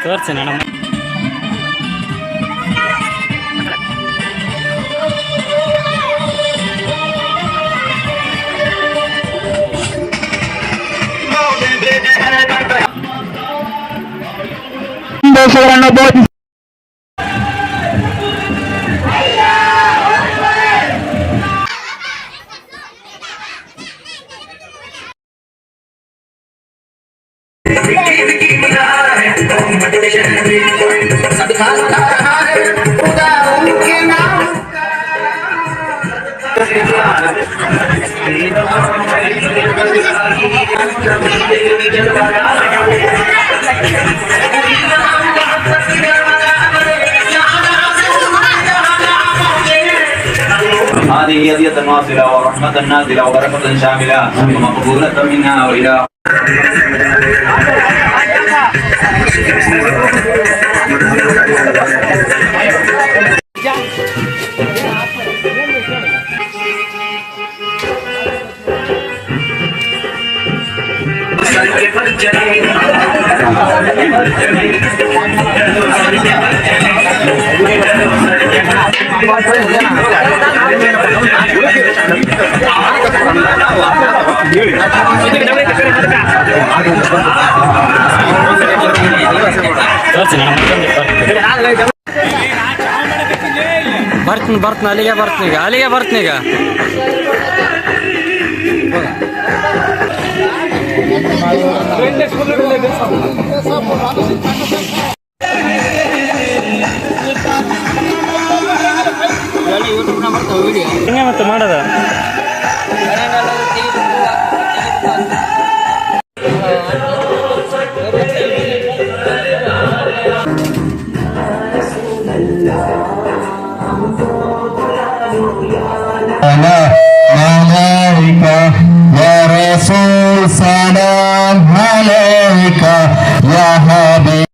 ತೋರಿಸಿ ಮೇಡಮ್. ಸಂದೇಶಗಳನ್ನು ಬೋಧಿಸಿ هذه هدية واصلة ورحمة نازلة وبركة شاملة ومقبولة منا وإلى ಬರ್ತೀನಿ ಅಲ್ಲಿಗೆ ಬರ್ತೀನಿ ಈಗ ಹಿಂಗೆ ಮತ್ತೆ ಮಾಡೋದ يا رسول سلام عليك يا حبيب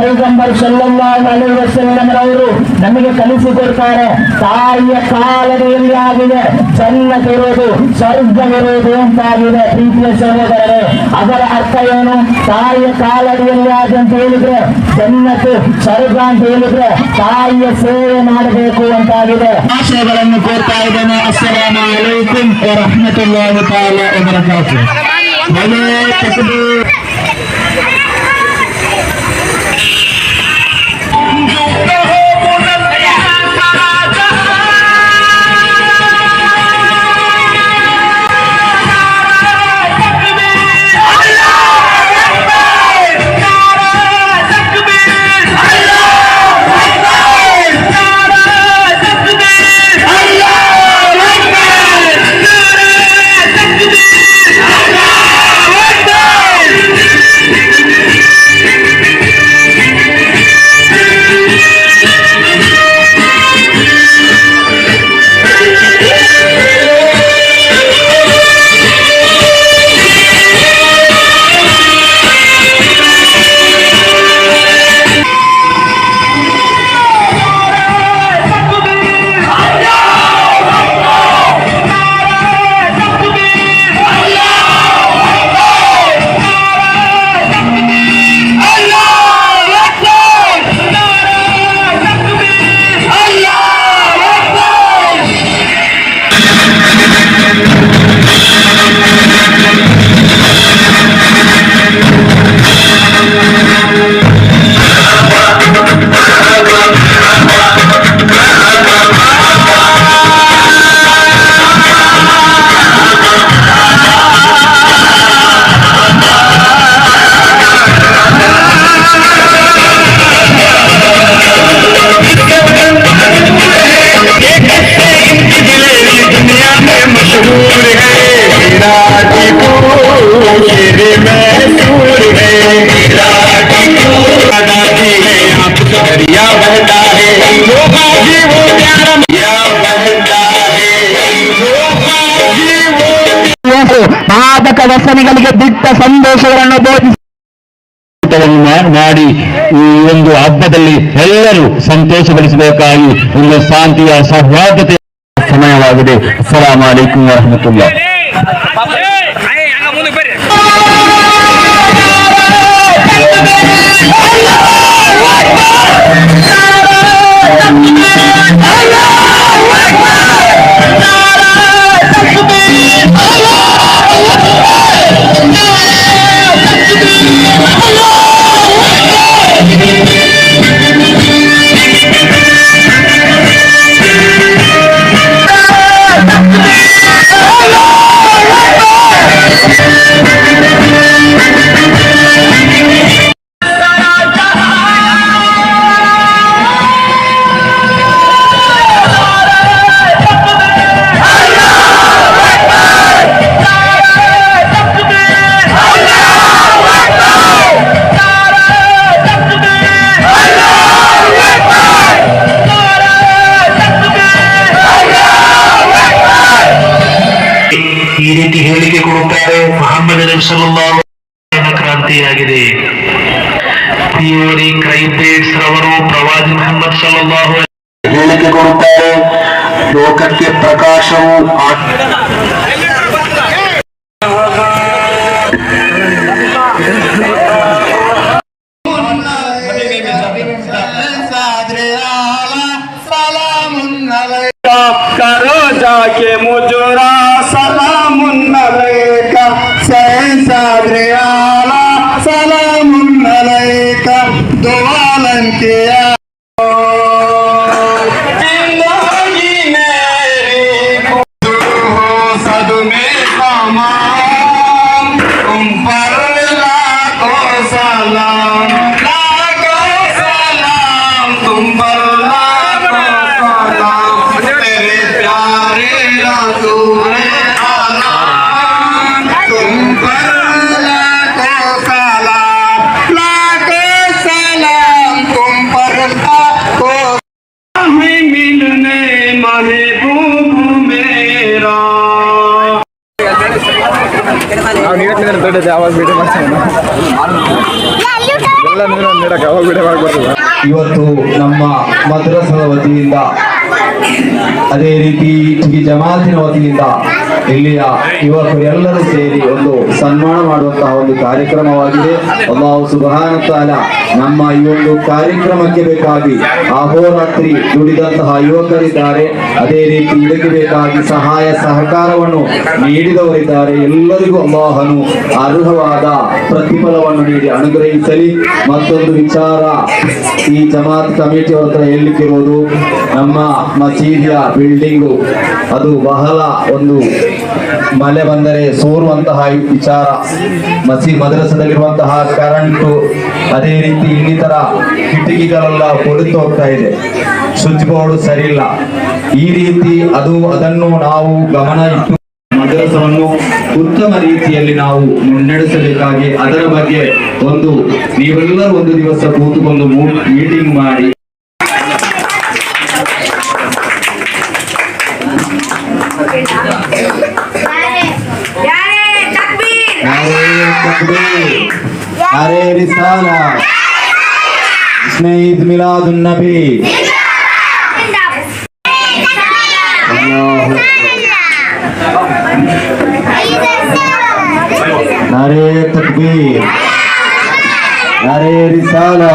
ಪೈಗಂಬರ್ ಸಲ್ಲಲ್ಲಾಹು ಅಲೈಹಿ ವಸಲ್ಲಂ ರವರು ನಮಗೆ ಕಲಿಸಿಕೊಡ್ತಾರೆ. ತಾಯಿಯ ಕಾಲಡಿಯಲ್ಲಿ ಆಗಿದೆ ಜನ್ನತಿರುವುದು, ಸ್ವರ್ಗವಿರುವುದು ಅಂತಾಗಿದೆ. ಪ್ರೀತಿಯ ಸಹೋದರರೇ, ಅದರ ಅರ್ಥ ಏನು? ತಾಯಿಯ ಕಾಲಡಿಯಲ್ಲಿ ಆದ ಅಂತ ಹೇಳಿದ್ರೆ ಜನ್ನತು, ಸ್ವರ್ಗ ಅಂತ ಹೇಳಿದ್ರೆ ತಾಯಿಯ ಸೇವೆ ಮಾಡಬೇಕು ಅಂತಾಗಿದೆ. ಆಶಯಗಳನ್ನು ಕೋರ್ತಾ ಇದ್ದೇನೆ. ಅಸ್ಸಲಾಮು ಅಲೈಕುಂ ವ ರಹ್ಮತುಲ್ಲಾಹಿ ತಆಲಾ ವ ಬರಕಾತುಹು. ಮಾದಕ ವ್ಯಸನಿಗಳಿಗೆ ದಿಟ್ಟ ಸಂದೇಶಗಳನ್ನು ಬೋಧಿಸಿ ಮಾಡಿ ಈ ಒಂದು ಹಬ್ಬದಲ್ಲಿ ಎಲ್ಲರೂ ಸಂತೋಷಗೊಳಿಸಬೇಕಾಗಿ ಒಂದು ಶಾಂತಿಯ ಸೌಹಾರ್ದತೆಯ ಸಮಯವಾಗಿದೆ. ಅಸ್ಸಲಾಮು ಅಲೈಕುಂ ವರಹಮತುಲ್ಲಾಹ್. ಈ ರೀತಿ ಹೇಳಿಕೆ ಕೊಡುತ್ತಾರೆ. ಮೊಹಮ್ಮದ್ ನಬಿ ಸಲ್ಲಲ್ಲಾಹು ಅಲೈಹಿ ವಸಲ್ಲಂ ಕ್ರಾಂತಿಯಾಗಿದೆ. ಥಿಯೋರಿ ಕ್ರೈಬೇಟ್ಸ್ ರವರು ಪ್ರವಾದಿ ಮೊಹಮ್ಮದ್ ಸಲ್ಲಲ್ಲಾಹು ಅಲೈಹಿ ಹೇಳಿಕೆ ಕೊಡುತ್ತಾರೆ. ಲೋಕಕ್ಕೆ ಪ್ರಕಾಶವು करो जाके मुजरा सलामुन अलैका सैसादरे आला सलामुन अलैका दुआलन किया जिंदगी मेरी हो सदमे तमाम तुम पर लाखों सलाम तुम पर आवाज वीडियो ಇವತ್ತು ನಮ್ಮ ಮದ್ರಸದ ವತಿಯಿಂದ ಅದೇ ರೀತಿ ಈ ಜಮಾತಿನ ವತಿಯಿಂದ ಇಲ್ಲಿಯ ಯುವಕರು ಎಲ್ಲರೂ ಸೇರಿ ಒಂದು ಸನ್ಮಾನ ಮಾಡುವಂತಹ ಒಂದು ಕಾರ್ಯಕ್ರಮವಾಗಿದೆ. ಅಲ್ಲಾಹು ಸುಬ್ಹಾನಹು ವ ತಆಲಾ ನಮ್ಮ ಈ ಒಂದು ಕಾರ್ಯಕ್ರಮಕ್ಕೆ ಬೇಕಾಗಿ ಅಹೋರಾತ್ರಿ ದುಡಿದಂತಹ ಯುವಕರಿದ್ದಾರೆ, ಅದೇ ರೀತಿ ಇದಕ್ಕೆ ಬೇಕಾಗಿ ಸಹಾಯ ಸಹಕಾರವನ್ನು ನೀಡಿದವರಿದ್ದಾರೆ. ಎಲ್ಲರಿಗೂ ಅಲ್ಲಾಹನು ಅರ್ಹವಾದ ಪ್ರತಿಫಲವನ್ನು ನೀಡಿ ಅನುಗ್ರಹಿಸಲಿ. ಮತ್ತೊಂದು ವಿಚಾರ ಈ ಜಮಾತ್ ಕಮಿಟಿ ಹತ್ರ ಹೇಳಲಿಕ್ಕಿರುವುದು, ನಮ್ಮ ಮಸೀದಿಯ ಬಿಲ್ಡಿಂಗು ಅದು ಬಹಳ ಒಂದು ಮಳೆ ಬಂದರೆ ಸೋರುವಂತಹ ವಿಚಾರ. ಮದ್ರಸದಲ್ಲಿರುವಂತಹ ಕರೆಂಟು, ಅದೇ ರೀತಿ ಇನ್ನಿತರ ಕಿಟಕಿಗಳೆಲ್ಲ ಕೊಳೆತು ಹೋಗ್ತಾ ಇದೆ, ಸ್ವಿಚ್ ಬೋರ್ಡ್ ಸರಿ ಇಲ್ಲ. ಈ ರೀತಿ ಅದನ್ನು ನಾವು ಗಮನ ಇಟ್ಟು ಮದ್ರಸವನ್ನು ಉತ್ತಮ ರೀತಿಯಲ್ಲಿ ನಾವು ಮುನ್ನಡೆಸಬೇಕಾಗಿ ಅದರ ಬಗ್ಗೆ ನೀವೆಲ್ಲರೂ ಒಂದು ದಿವಸ ಕೂತುಕೊಂಡು ಮೀಟಿಂಗ್ ಮಾಡಿ नारे रिसाला इसमें ईद मिलादुन नबी नारे तकबीर नारे रिसाला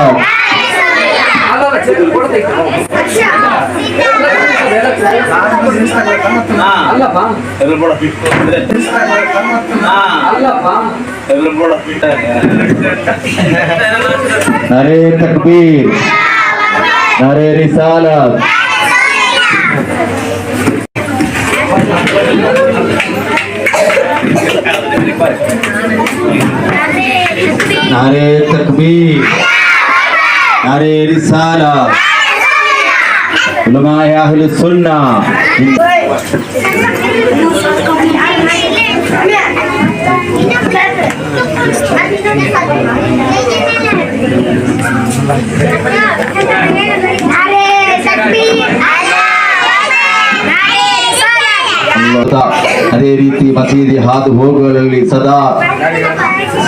नारे तकबीर नारे रिसालत नारे तकबीर नारे रिसालत उलमाए अहले सुन्ना ಅದೇ ರೀತಿ ಮಸೀದಿ ಹಾದು ಹೋಗುಗಳಲ್ಲಿ ಸದಾ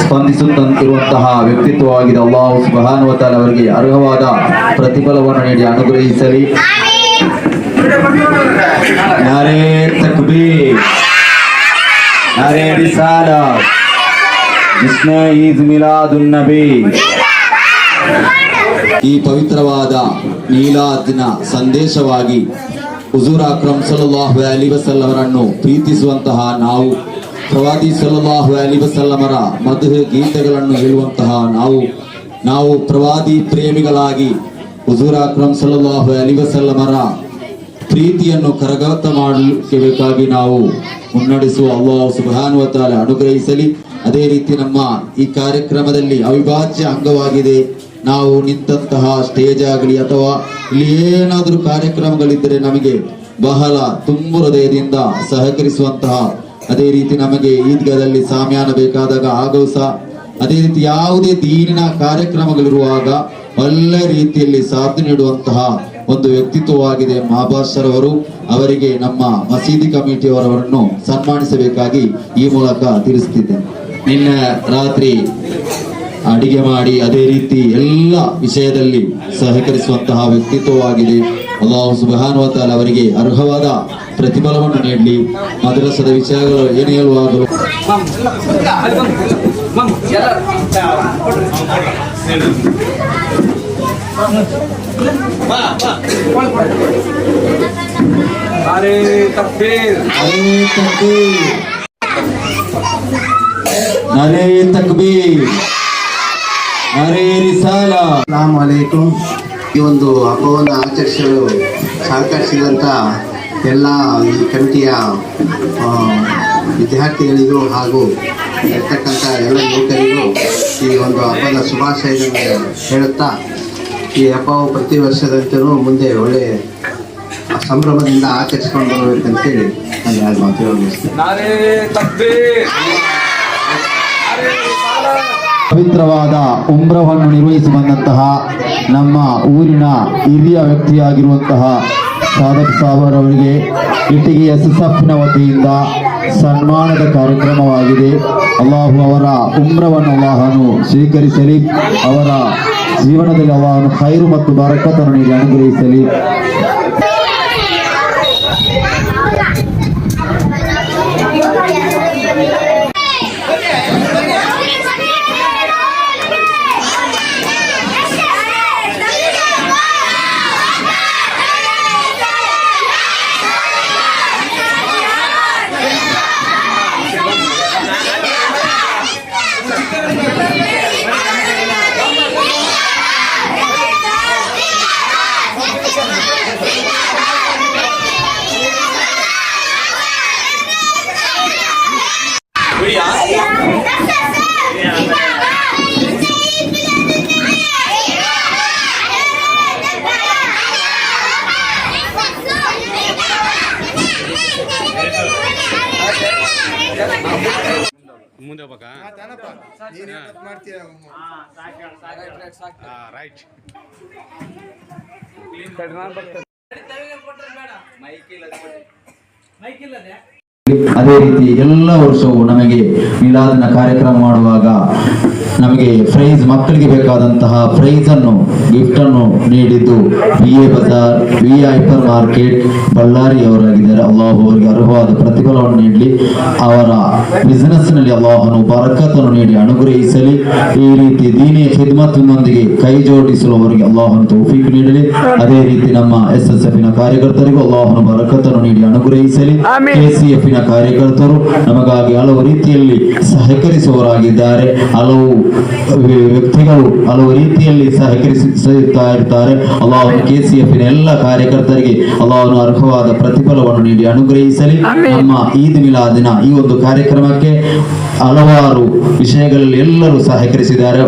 ಸ್ಪಂದಿಸುತ್ತಿರುವಂತಹ ವ್ಯಕ್ತಿತ್ವವಾಗಿದೆ. ಅಲ್ಲಾಹು ಸುಬ್ಹಾನಹು ವ ತಆಲಾ ಅವರಿಗೆ ಅರ್ಹವಾದ ಪ್ರತಿಫಲವನ್ನು ನೀಡಿ ಅನುಗ್ರಹಿಸಲಿ. ನಾರೇ ತಕ್ಬೀರ್ ನಾರೇ ರಿಸಾಲತ್ ಇಸ್ಮೆ ಈದ್ ಮಿಲಾದುನ್ ನಬಿ. ಈ ಪವಿತ್ರವಾದ ಮೀಲಾದ್ನ ಸಂದೇಶವಾಗಿ ಹುಜೂರ್ ಅಕ್ರಮ್ ಸಲ್ಲಲ್ಲಾಹು ಅಲೈಹಿ ವಸಲ್ಲಮರನ್ನು ಪ್ರೀತಿಸುವಂತಹ ನಾವು, ಪ್ರವಾದಿ ಸಲ್ಲಲ್ಲಾಹು ಅಲೈಹಿ ವಸಲ್ಲಮರ ಮದ್ಹ್ ಗೀತೆಗಳನ್ನು ಹೇಳುವಂತಹ ನಾವು ಪ್ರವಾದಿ ಪ್ರೇಮಿಗಳಾಗಿ ಹುಜೂರ್ ಅಕ್ರಮ್ ಸಲ್ಲಲ್ಲಾಹು ಅಲೈಹಿ ವಸಲ್ಲಮರ ಪ್ರೀತಿಯನ್ನು ಕರಗತ ಮಾಡಲಿಕ್ಕೆ ಬೇಕಾಗಿ ನಾವು ಮುನ್ನಡೆಸುವ ಅಲ್ಲಾಹು ಸುಬ್ಹಾನಹು ವ ತಆಲಾ ಅನುಗ್ರಹಿಸಲಿ. ಅದೇ ರೀತಿ ನಮ್ಮ ಈ ಕಾರ್ಯಕ್ರಮದಲ್ಲಿ ಅವಿಭಾಜ್ಯ ಅಂಗವಾಗಿದೆ ನಾವು ನಿಂತಹ ಸ್ಟೇಜ್ ಆಗಲಿ ಅಥವಾ ಇಲ್ಲಿ ಏನಾದರೂ ಕಾರ್ಯಕ್ರಮಗಳಿದ್ದರೆ ನಮಗೆ ಬಹಳ ತುಂಬು ಹೃದಯದಿಂದ ಸಹಕರಿಸುವಂತಹ, ಅದೇ ರೀತಿ ನಮಗೆ ಈದ್ಗಾದಲ್ಲಿ ಸಾಮ್ಯಾನ ಬೇಕಾದಾಗ ಆಗವು ಸಹ, ಅದೇ ರೀತಿ ಯಾವುದೇ ದೀನಿನ ಕಾರ್ಯಕ್ರಮಗಳಿರುವಾಗ ಒಳ್ಳೆ ರೀತಿಯಲ್ಲಿ ಸಾಥ್ ನೀಡುವಂತಹ ಒಂದು ವ್ಯಕ್ತಿತ್ವವಾಗಿದೆ ಮಹಾಬಾಷರ್ ಅವರು. ಅವರಿಗೆ ನಮ್ಮ ಮಸೀದಿ ಕಮಿಟಿಯವರನ್ನು ಸನ್ಮಾನಿಸಬೇಕಾಗಿ ಈ ಮೂಲಕ ತಿಳಿಸುತ್ತಿದ್ದೇನೆ. ನಿನ್ನೆ ರಾತ್ರಿ ಅಡಿಗೆ ಮಾಡಿ ಅದೇ ರೀತಿ ಎಲ್ಲ ವಿಷಯದಲ್ಲಿ ಸಹಕರಿಸುವಂತಹ ವ್ಯಕ್ತಿತ್ವವಾಗಿದೆ. ಅಲ್ಲಾಹು ಸುಬ್ಹಾನಹು ವ ತಆಲಾ ಅವರಿಗೆ ಅರ್ಹವಾದ ಪ್ರತಿಫಲವನ್ನು ನೀಡಲಿ. ಮದ್ರಸದ ವಿಷಯಗಳು ಏನು ಹೇಳುವಾಗಲೂ नारे तकबीर नारे तकबीर नारे रिसाला. ಅಸ್ಸಲಾಮು ಅಲೈಕುಂ. ಈ ಒಂದು ಹಬ್ಬವನ್ನು ಆಚರಿಸಲು ಸಹಕರಿಸಿದಂಥ ಎಲ್ಲ ಈ ಕಮಿಟಿಯ ವಿದ್ಯಾರ್ಥಿಗಳಿಗೂ ಹಾಗೂ ಇರ್ತಕ್ಕಂಥ ಎಲ್ಲ ಯುವಕರಿಗೂ ಈ ಒಂದು ಹಬ್ಬದ ಶುಭಾಶಯಗಳನ್ನು ಹೇಳುತ್ತಾ, ಈ ಹಬ್ಬವು ಪ್ರತಿ ವರ್ಷದಂತೆಯೂ ಮುಂದೆ ಒಳ್ಳೆ ಸಂಭ್ರಮದಿಂದ ಆಚರಿಸಿಕೊಂಡು ಬರಬೇಕಂತೇಳಿ ನಾನು ಎರಡು ಮಾತು ಹೇಳಬಯಸ್ತೇನೆ. नारे तकबीर ಪವಿತ್ರವಾದ ಉಮ್ರವನ್ನು ನಿರ್ವಹಿಸಿ ಬಂದಂತಹ ನಮ್ಮ ಊರಿನ ಹಿರಿಯ ವ್ಯಕ್ತಿಯಾಗಿರುವಂತಹ ಸಾದಕ್ ಸಾಬರ್ ಅವರಿಗೆ ಇಟ್ಟಿಗೆ SSFನ ವತಿಯಿಂದ ಸನ್ಮಾನದ ಕಾರ್ಯಕ್ರಮವಾಗಿದೆ. ಅಲ್ಲಾಹು ಅವರ ಉಮ್ರವನ್ನು ಅಲ್ಲಾಹನು ಸ್ವೀಕರಿಸಲಿ, ಅವರ ಜೀವನದಲ್ಲಿ ಅಲ್ಲಾಹನು ಖೈರು ಮತ್ತು ಬರಕತನ್ನು ನೀಡಿ ಅನುಗ್ರಹಿಸಲಿ. ಮುಂದೆ ಹೋಗ್ಬೇಕಾ? ರೈಟ್. ಅದೇ ರೀತಿ ಎಲ್ಲ ವರ್ಷವೂ ನಮಗೆ ಮಿಲಾದಿನ ಕಾರ್ಯಕ್ರಮ ಮಾಡುವಾಗ ನಮಗೆ ಪ್ರೈಸ್, ಮಕ್ಕಳಿಗೆ ಬೇಕಾದಂತಹ ಪ್ರೈಸ್ ಅನ್ನು, ಗಿಫ್ಟ್ ಅನ್ನು ನೀಡಿದ್ದು BA ಬಜಾರ್, VI ಹೈಪರ್ ಮಾರ್ಕೆಟ್ ಬಳ್ಳಾರಿ ಅವರಾಗಿದ್ದಾರೆ. ಅಲ್ಲಾಹು ಅವರಿಗೆ ಅರ್ಹವಾದ ಪ್ರತಿಫಲವನ್ನು ನೀಡಲಿ, ಅವರ ಬಿಸಿನೆಸ್ ನಲ್ಲಿ ಅಲ್ಲಾಹನು ಬರಕತನ್ನು ನೀಡಿ ಅನುಗ್ರಹಿಸಲಿ. ಈ ರೀತಿ ದೀನಿ ಖಿದ್ಮತ್ನೊಂದಿಗೆ ಕೈ ಜೋಡಿಸಲು ಅವರಿಗೆ ಅಲ್ಲಾಹನು ತೌಫೀಕ್ ನೀಡಲಿ. ಅದೇ ರೀತಿ ನಮ್ಮ SSFನ ಕಾರ್ಯಕರ್ತರಿಗೂ ಅಲ್ಲಾಹನು ಬರಕತನ್ನು ನೀಡಿ ಅನುಗ್ರಹಿಸಲಿ. KCFನ ಕಾರ್ಯಕರ್ತರು ನಮಗಾಗಿ ಹಲವು ರೀತಿಯಲ್ಲಿ ಸಹಕರಿಸುವವರಾಗಿದ್ದಾರೆ. ಹಲವು ವ್ಯಕ್ತಿಗಳು ಹಲವು ರೀತಿಯಲ್ಲಿ ಸಹಕರಿಸುತ್ತಾ ಇರ್ತಾರೆ. ಅಲ್ಲಾಹನು KCFನ ಎಲ್ಲ ಕಾರ್ಯಕರ್ತರಿಗೆ ಅಲ್ಲಾಹನು ಅರ್ಹವಾದ ಪ್ರತಿಫಲವನ್ನು ನೀಡಿ ಅನುಗ್ರಹಿಸಲಿ. ನಮ್ಮ ಈದ್ ಮಿಲಾದಿನ ಈ ಒಂದು ಕಾರ್ಯಕ್ರಮಕ್ಕೆ ಹಲವಾರು ವಿಷಯಗಳಲ್ಲಿ ಎಲ್ಲರೂ ಸಹಕರಿಸಿದ್ದಾರೆ.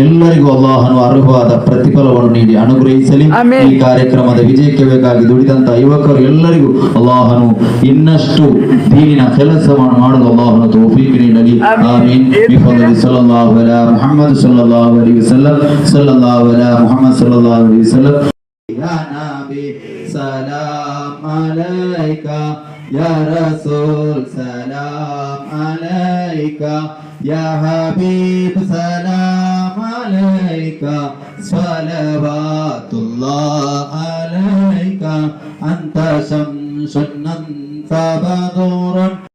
ಎಲ್ಲರಿಗೂ ಅಲ್ಲಾಹನು ಅರ್ಹವಾದ ಪ್ರತಿಫಲವನ್ನು ನೀಡಿ ಅನುಗ್ರಹಿಸಲಿ. ಈ ಕಾರ್ಯಕ್ರಮದ ವಿಜಯಕ್ಕೆ ಬೇಕಾಗಿ ದುಡಿದಂತಹ ಯುವಕರು ಎಲ್ಲರಿಗೂ ಅಲ್ಲಾಹನು ಇನ್ನಷ್ಟು ದೀನಿನ ಕೆಲಸವನ್ನು ಮಾಡಲು ಅಲ್ಲಾಹನು ತೌಫೀಕ್ ನೀಡಲಿ. ಆಮೀನ್. ಬಿಫضل ಸಲ್ಲಲ್ಲಾಹು ಅಲಾ ಮುಹಮ್ಮದ್ ಸಲ್ಲಲ್ಲಾಹು ಅಲೈಹಿ ವಸಲ್ಲಂ, ಸಲ್ಲಲ್ಲಾಹು ಅಲಾ ಮುಹಮ್ಮದ್ ಸಲ್ಲಲ್ಲಾಹು ಅಲೈಹಿ ವಸಲ್ಲಂ. ಯಾ ನಬಿ ಸಲಾಮ್ ಅಲೈಕಾ, ಯಾ ರಸೂಲ್ ಸಲಾಮ್ ಅಲೈಕಾ, ಯಾ ಹಬೀಬ್ ಸಲಾಮ್ ಅಲೈಕಾ, ಸ್ವಲವಾತುಲ್ಲಾಹ್ ಅಲೈಕಾ, ಅಂತ ಶಂಸುನ್ فبدر